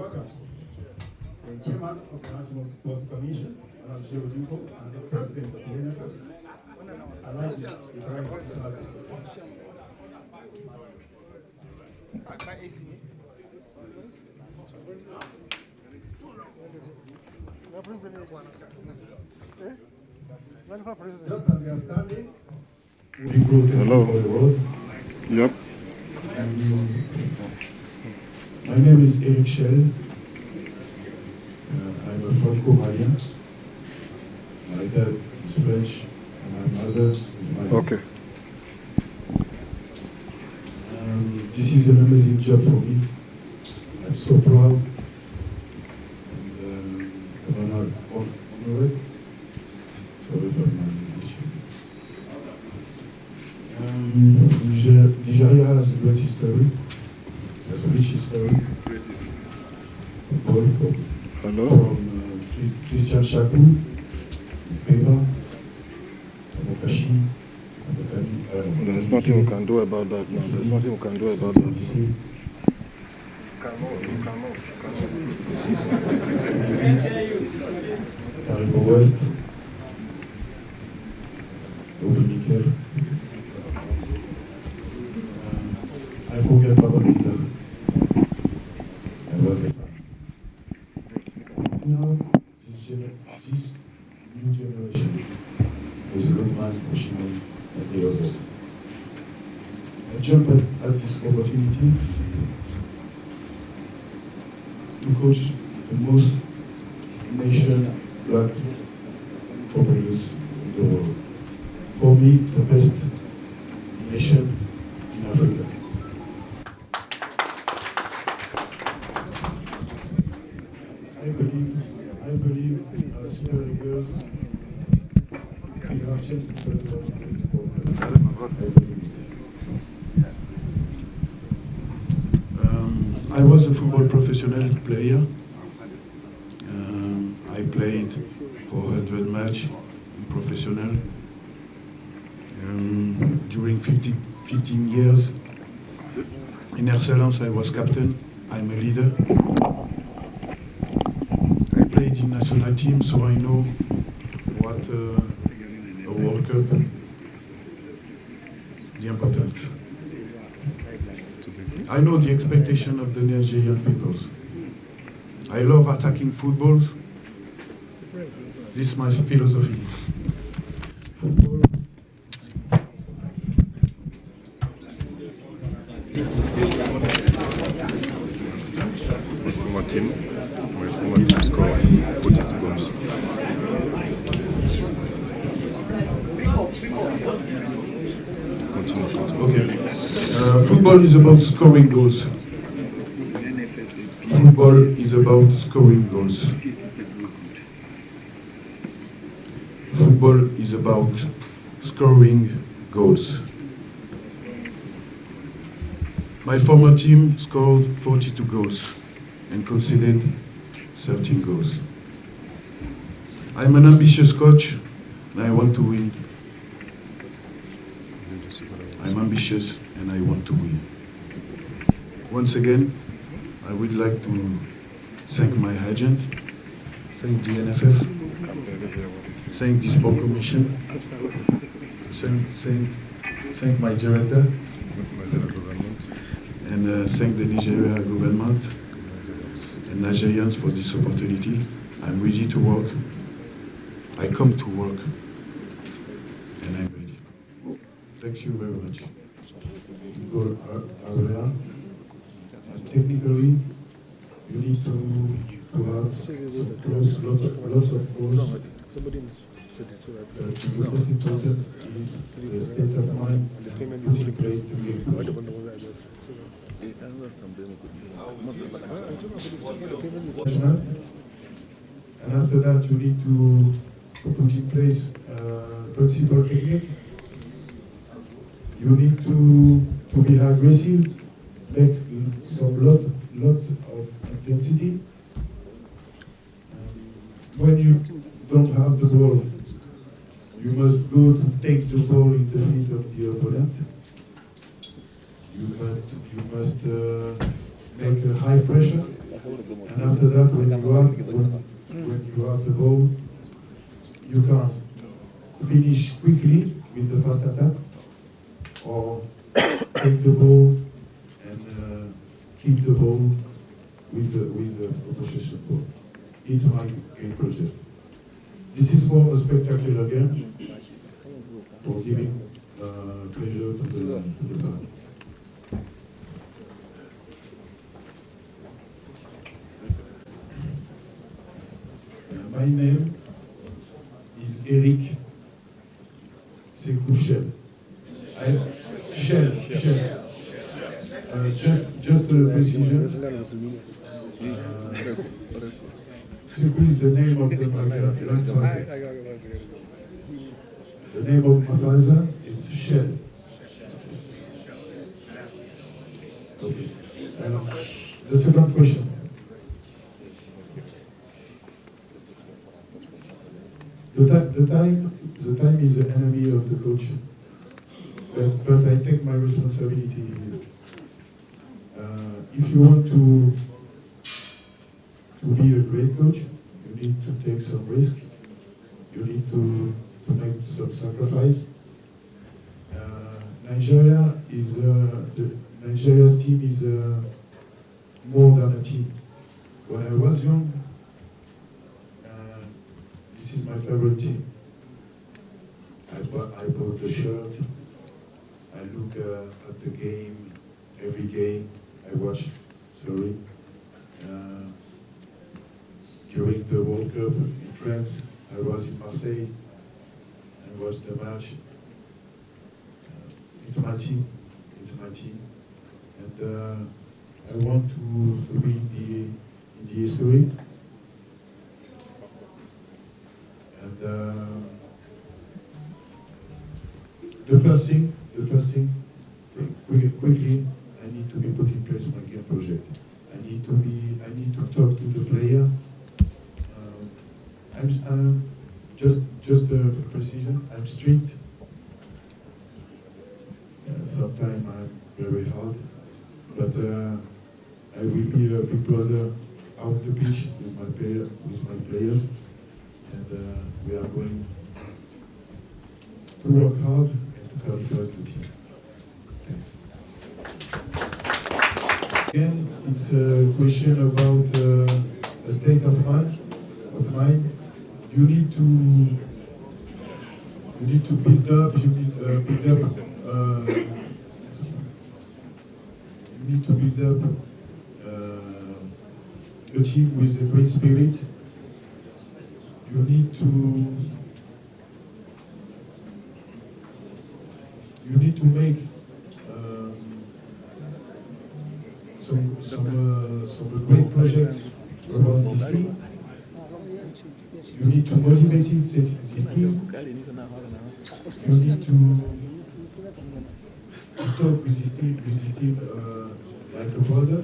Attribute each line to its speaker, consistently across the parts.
Speaker 1: welcome the chairman of the National Sports Commission, and the president of the NFF. I like it. Just as they are standing, hello.
Speaker 2: Yep.
Speaker 1: My name is Éric Chelle. I'm a Franco-Malien. My dad is French, and my mother is Malian.
Speaker 2: Okay.
Speaker 1: This is an amazing job for me. I'm so proud and honored. Sorry for my English. Nigeria has a great history, has a rich history.
Speaker 2: Hello?
Speaker 1: From Christian Chakou, Peba, Mokashi.
Speaker 2: There's nothing we can do about that now. There's nothing we can do about that.
Speaker 1: Taribo West, Dominical. I forget about it. I was a now, this new generation is a good man pushing on at the other. I jump at this opportunity to coach the most black footballers in the world. For me, the best nation in Africa. I believe Super Eagles will have changed the I was a football professional player. I played for 100 matches in professional. During 15 years in Excellence, I was captain. I'm a leader. I played in national team, so I know what a World Cup, the importance. I know the expectation of the Nigerian peoples. I love attacking football. This is my philosophy. Football.
Speaker 2: My team scored 42 goals.
Speaker 1: Okay. Football is about scoring goals. Football is about scoring goals. Football is about scoring goals. My former team scored 42 goals and conceded 13 goals. I'm an ambitious coach and I want to win. I'm ambitious and I want to win. Once again, I would like to thank my agent, thank the NFF, thank the Sport Commission, thank my director, and thank the Nigeria government and Nigerians for this opportunity. I'm ready to work. I come to work, and I'm ready. Thank you very much. Go area. Technically, you need to have lots of goals. The most important is the state of mind which you play to get and after that you need to put in place principal technique. You need to be aggressive, make some lot of intensity. When you don't have the ball, you must go to take the ball in the feet of the opponent. You must make a high pressure. And after that, when you have the ball, you can finish quickly with the fast attack, or take the ball and keep the ball with the possession ball. It's my game project. This is for a spectacular game, for giving pleasure to the fan. My name is Éric. C'est Chelle. Chelle. Just a precision. Sekou is the name of my grandfather. The name of my father is Chelle. Okay. The second question. The time is the enemy of the coach, but I take my responsibility here. If you want to be a great coach, you need to take some risk. You need to make some sacrifice. Nigeria's team is more than a team. When I was young, this is my favorite team. I bought the shirt. I look at the game, every game I watch. During the World Cup in France, I was in Marseille and watched the match. It's my team. And I want to be in the history. And the first thing, quickly, I need to be put in place my game project. I need to talk to the player. I'm just a precision. I'm strict. Sometimes I'm very hard, but I will be a big brother out the pitch with my players, and we are going to work hard and to qualify the team. Thanks. Again, it's a question about a state of mind. You need to build up. You need to build up a team with a great spirit. You need to make some great projects around this team. You need to motivate this team. You need to talk with this team like a brother.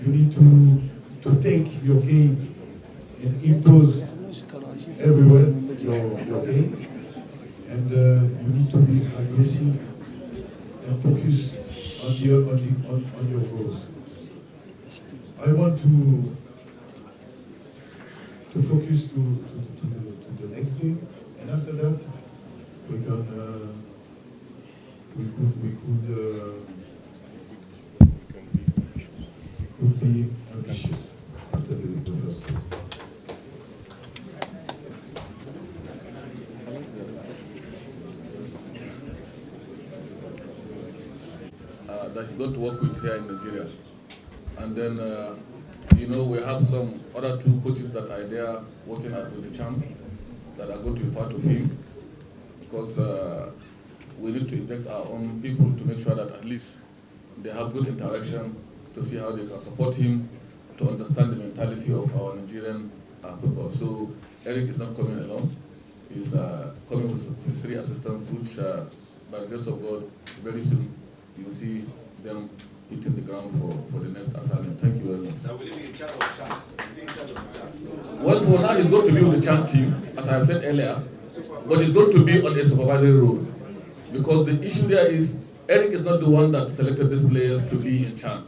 Speaker 1: You need to take your game and impose everywhere your game. And you need to be aggressive and focus on your goals. I want to focus to the next game, and after that we could be ambitious after the first game.
Speaker 3: That he's going to work with here in Nigeria. And then, we have some other two coaches that are there working with the champ that are going to report to him, because we need to inject our own people to make sure that at least they have good interaction to see how they can support him to understand the mentality of our Nigerian people. So Éric is not coming alone. He's coming with his 3 assistants, which by the grace of God, very soon you will see them hitting the ground for the next assignment. Thank you very much.
Speaker 4: So will he be in charge of the champ?
Speaker 3: Well, for now, he's going to be with the champ team, as I said earlier, but he's going to be on a supervisory role. Because the issue there is, Éric is not the one that selected these players to be in charge.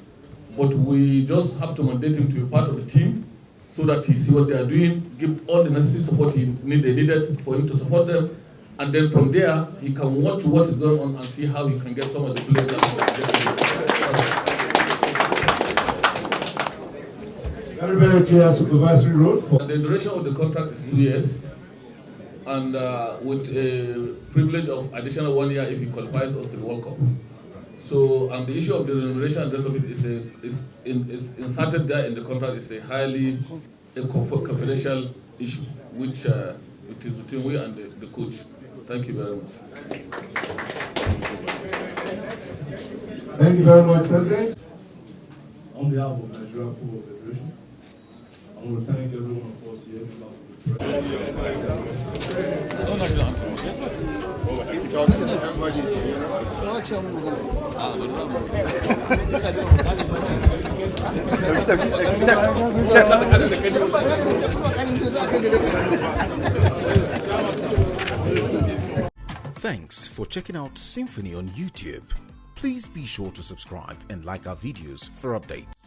Speaker 3: but we just have to mandate him to be part of the team so that he see what they are doing, give all the necessary support they needed for him to support them, and then from there he can watch what is going on and see how he can get some of the players that
Speaker 4: Very, very clear supervisory role.
Speaker 3: The duration of the contract is 2 years, and with a privilege of additional 1 year if he qualifies us to the World Cup. So, and the issue of the remuneration and the rest of it is inserted there in the contract. It's a highly confidential issue, which it is between we and the coach. Thank you very much.
Speaker 4: Thank you very much, President.
Speaker 5: On behalf of Nigeria Football Federation, I want to thank every one of us here.
Speaker 6: Thanks for checking out Symphony on YouTube. Please be sure to subscribe and like our videos for updates.